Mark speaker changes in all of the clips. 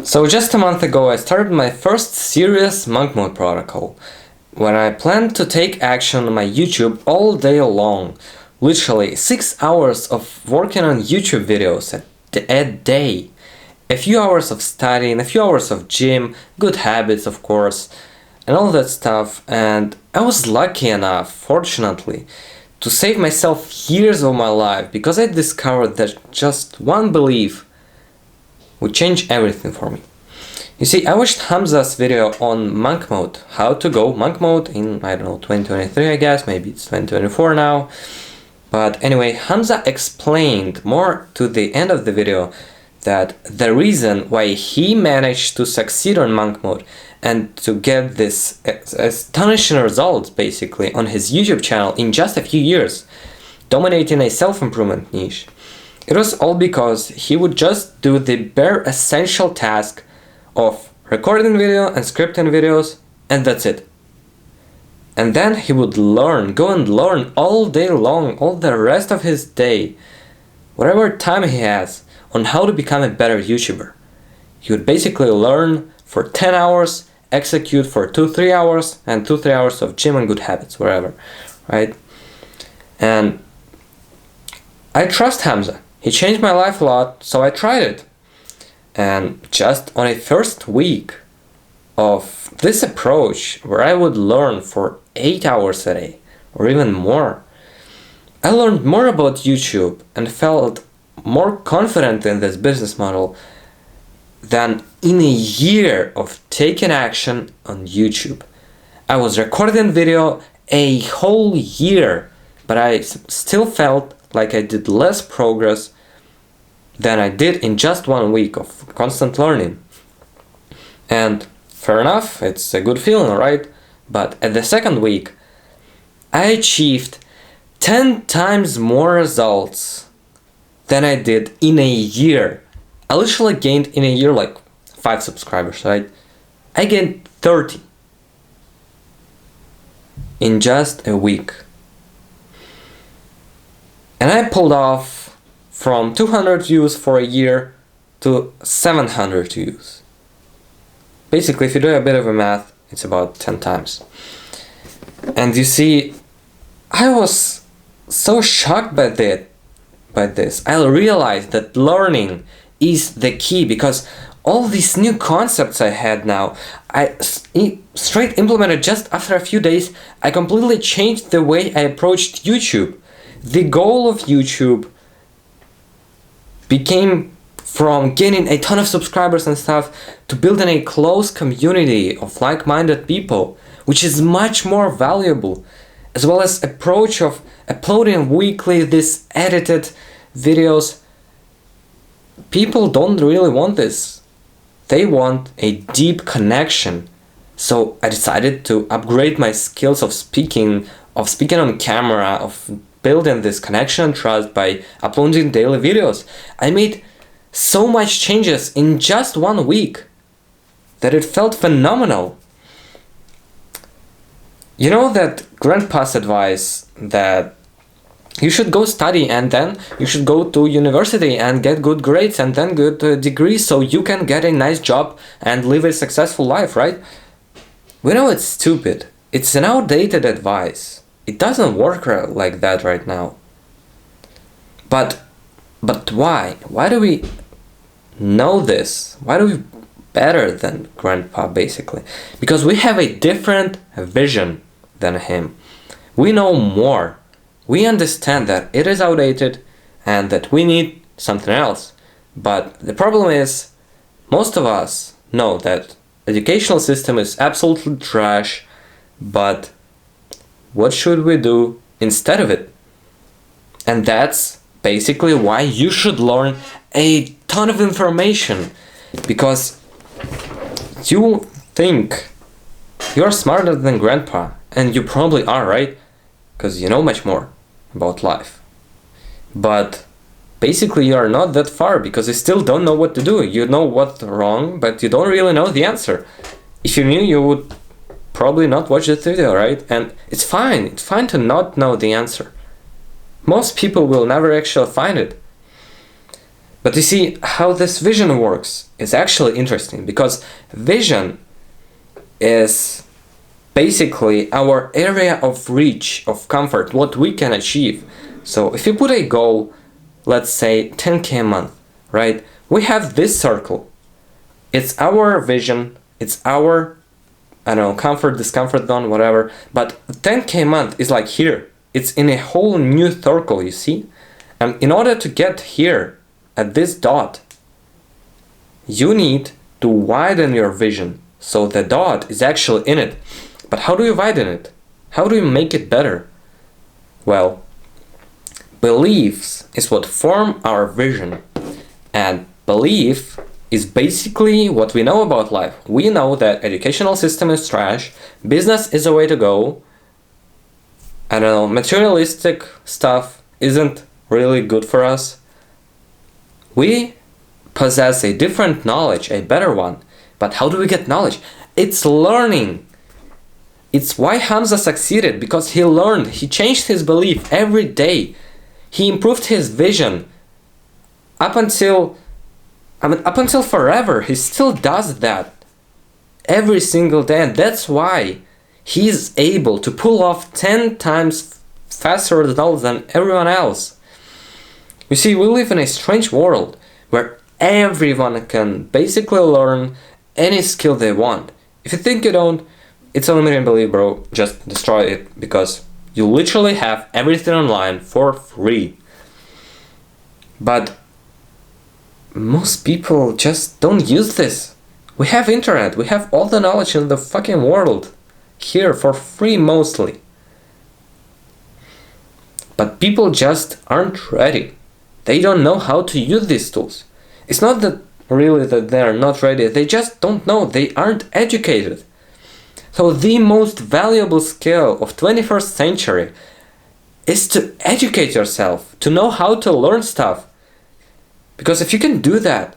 Speaker 1: So just a month ago I started my first serious monk mode protocol, when I planned to take action on my YouTube all day long. Literally 6 hours of working on YouTube videos a day. A few hours of studying, a few hours of gym, good habits of course, and all that stuff. And I was lucky enough, fortunately, to save myself years of my life, because I discovered that just one belief would change everything for me. You see, I watched Hamza's video on monk mode, how to go monk mode in, I don't know, 2023 I guess, maybe it's 2024 now. But anyway, Hamza explained more to the end of the video that the reason why he managed to succeed on monk mode and to get this astonishing results basically on his YouTube channel in just a few years, dominating a self-improvement niche, it was all because he would just do the bare essential task of recording video and scripting videos, and that's it. And then he would go and learn all day long, all the rest of his day, whatever time he has, on how to become a better YouTuber. He would basically learn for 10 hours, execute for 2-3 hours, and 2-3 hours of gym and good habits, wherever, right? And I trust Hamza. He changed my life a lot, so I tried it. And just on a first week of this approach, where I would learn for 8 hours a day, or even more, I learned more about YouTube and felt more confident in this business model than in a year of taking action on YouTube. I was recording video a whole year, but I still felt like I did less progress than I did in just 1 week of constant learning. And fair enough, it's a good feeling, right? But at the second week, I achieved 10 times more results than I did in a year. I literally gained in a year like 5 subscribers, right? I gained 30 in just a week. And I pulled off from 200 views for a year to 700 views. Basically, if you do a bit of a math, it's about 10 times. And you see, I was so shocked by this. I realized that learning is the key, because all these new concepts I had now, I straight implemented just after a few days. I completely changed the way I approached YouTube. The goal of YouTube became from gaining a ton of subscribers and stuff to building a close community of like-minded people, which is much more valuable, as well as approach of uploading weekly these edited videos. People don't really want this. They want a deep connection. So I decided to upgrade my skills of speaking on camera, of building this connection and trust by uploading daily videos. I made so much changes in just 1 week that it felt phenomenal. You know that grandpa's advice that you should go study and then you should go to university and get good grades and then good degrees so you can get a nice job and live a successful life, right? We know it's stupid. It's an outdated advice. It doesn't work like that right now. But why? Why do we know this? Why do we better than grandpa basically? Because we have a different vision than him. We know more. We understand that it is outdated and that we need something else. But the problem is, most of us know that educational system is absolutely trash, but what should we do instead of it? And that's basically why you should learn a ton of information, because you think you're smarter than grandpa, and you probably are, right? Because you know much more about life. But basically you are not that far, because you still don't know what to do. You know what's wrong, but you don't really know the answer. If you knew, you would probably not watch this video, right? And it's fine to not know the answer. Most people will never actually find it. But you see, how this vision works is actually interesting, because vision is basically our area of reach, of comfort, what we can achieve. So if you put a goal, let's say 10K a month, right? We have this circle. It's our vision, it's our, I don't know, comfort, discomfort zone, whatever. But 10K a month is like here. It's in a whole new circle, you see? And in order to get here, at this dot, you need to widen your vision. So the dot is actually in it. But how do you widen it? How do you make it better? Well, beliefs is what form our vision. And belief is basically what we know about life. We know that educational system is trash, business is the way to go, I don't know, materialistic stuff isn't really good for us. We possess a different knowledge, a better one. But how do we get knowledge? It's learning. It's why Hamza succeeded, because he learned, he changed his belief every day. He improved his vision. Up until forever, he still does that. Every single day, and that's why he's able to pull off 10 times faster results than everyone else. You see, we live in a strange world where everyone can basically learn any skill they want. If you think you don't, it's a limiting belief, bro. Just destroy it, because you literally have everything online for free. But most people just don't use this. We have internet, we have all the knowledge in the fucking world here for free mostly. But people just aren't ready. They don't know how to use these tools. It's not that really that they are not ready, they just don't know, they aren't educated. So the most valuable skill of 21st century is to educate yourself, to know how to learn stuff. Because if you can do that,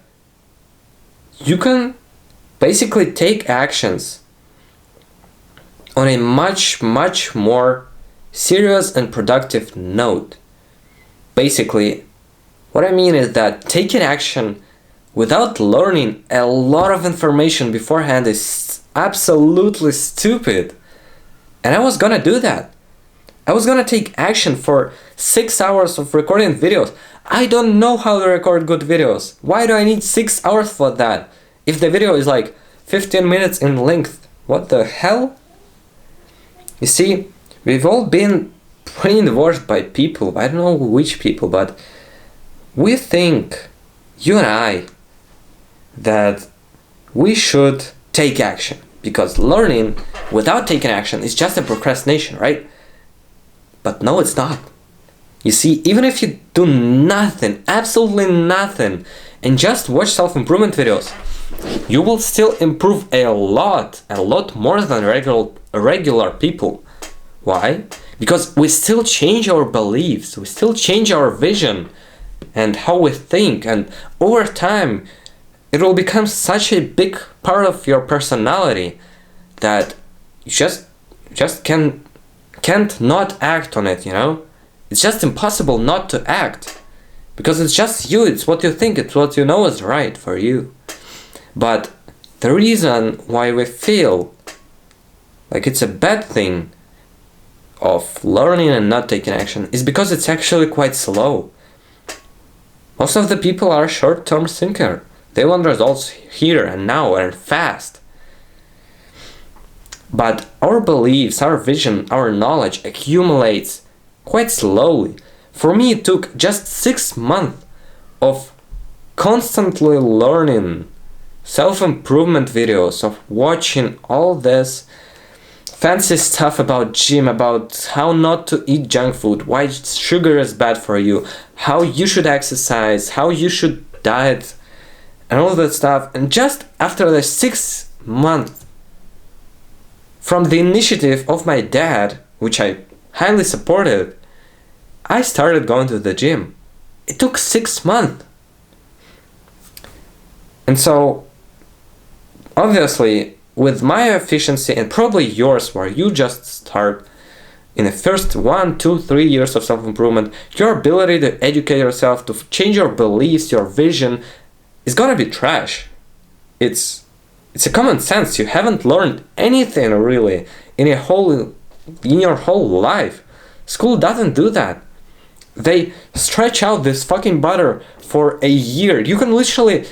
Speaker 1: you can basically take actions on a much more serious and productive note. Basically, what I mean is that taking action without learning a lot of information beforehand is absolutely stupid. And I was gonna do that. I was gonna take action for 6 hours of recording videos. I don't know how to record good videos. Why do I need 6 hours for that? If the video is like 15 minutes in length, what the hell? You see, we've all been brainwashed by people, I don't know which people, but we think, you and I, that we should take action. Because learning without taking action is just a procrastination, right? But no, it's not. You see, even if you do nothing, absolutely nothing, and just watch self-improvement videos, you will still improve a lot more than regular people. Why? Because we still change our beliefs, we still change our vision and how we think, and over time it will become such a big part of your personality that you just can't not act on it, you know? It's just impossible not to act, because it's just you, it's what you think, it's what you know is right for you. But the reason why we feel like it's a bad thing of learning and not taking action is because it's actually quite slow. Most of the people are short-term thinker. They want results here and now and fast. But our beliefs, our vision, our knowledge accumulates quite slowly. For me, it took just 6 months of constantly learning self-improvement videos, of watching all this fancy stuff about gym, about how not to eat junk food, why sugar is bad for you, how you should exercise, how you should diet, and all that stuff. And just after the 6 months from the initiative of my dad, which I highly supported, I started going to the gym. It took 6 months. And so, obviously, with my efficiency and probably yours, where you just start, in the first 1, 2, 3 years of self-improvement, your ability to educate yourself, to change your beliefs, your vision, is gonna be trash. It's a common sense. You haven't learned anything really in your whole life. School doesn't do that. They stretch out this fucking butter for a year. You can literally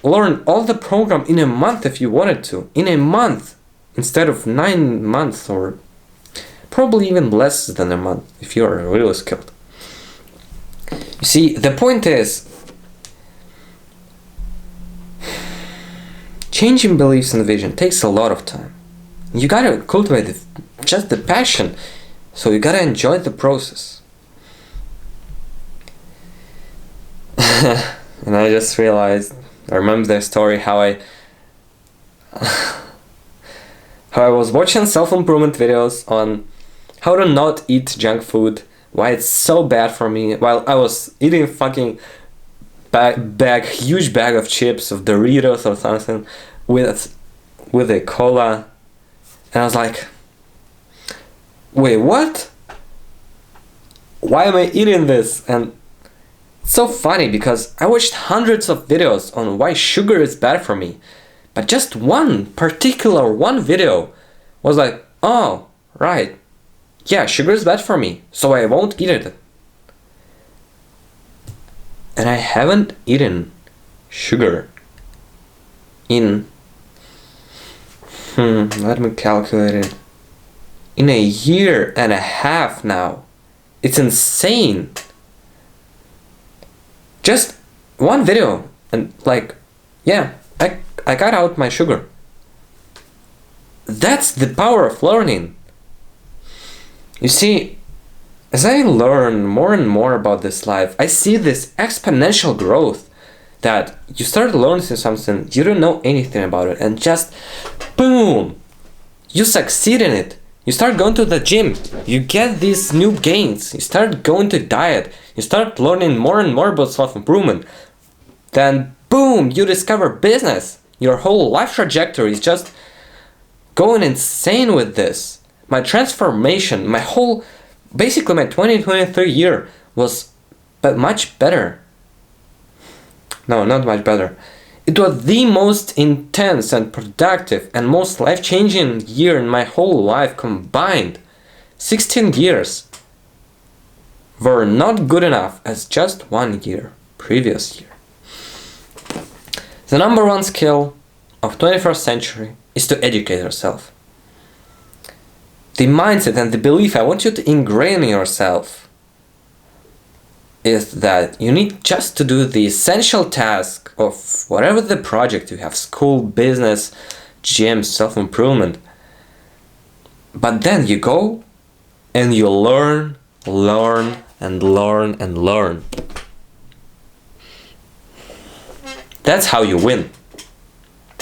Speaker 1: learn all the program in a month if you wanted to. In a month, instead of 9 months, or probably even less than a month if you're really skilled. You see, the point is, changing beliefs and vision takes a lot of time. You gotta cultivate just the passion, so you gotta enjoy the process. And I just realized, I remember the story how I was watching self-improvement videos on how to not eat junk food, why it's so bad for me, while I was eating fucking huge bag of chips, of Doritos or something, with a cola, and I was like, wait, what? Why am I eating this? And it's so funny because I watched hundreds of videos on why sugar is bad for me, but just one video was like, oh, right, yeah, sugar is bad for me, so I won't eat it. And I haven't eaten sugar in, let me calculate it, in a year and a half now. It's insane. Just one video, and like, yeah, I cut out my sugar. That's the power of learning. You see, as I learn more and more about this life, I see this exponential growth that you start learning something, you don't know anything about it, and just boom, you succeed in it. You start going to the gym, you get these new gains, you start going to diet, you start learning more and more about self-improvement. Then boom, you discover business. Your whole life trajectory is just going insane with this. My transformation, basically my 2023 year was much better. No, not much better. It was the most intense and productive and most life-changing year in my whole life combined. 16 years were not good enough as just 1 year, previous year. The number one skill of 21st century is to educate yourself. The mindset and the belief I want you to ingrain in yourself is that you need just to do the essential task of whatever the project you have, school, business, gym, self-improvement. But then you go and you learn and learn and learn. That's how you win.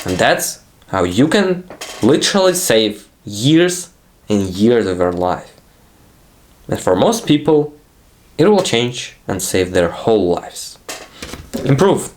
Speaker 1: And that's how you can literally save years and years of your life. And for most people, it will change and save their whole lives. Improve.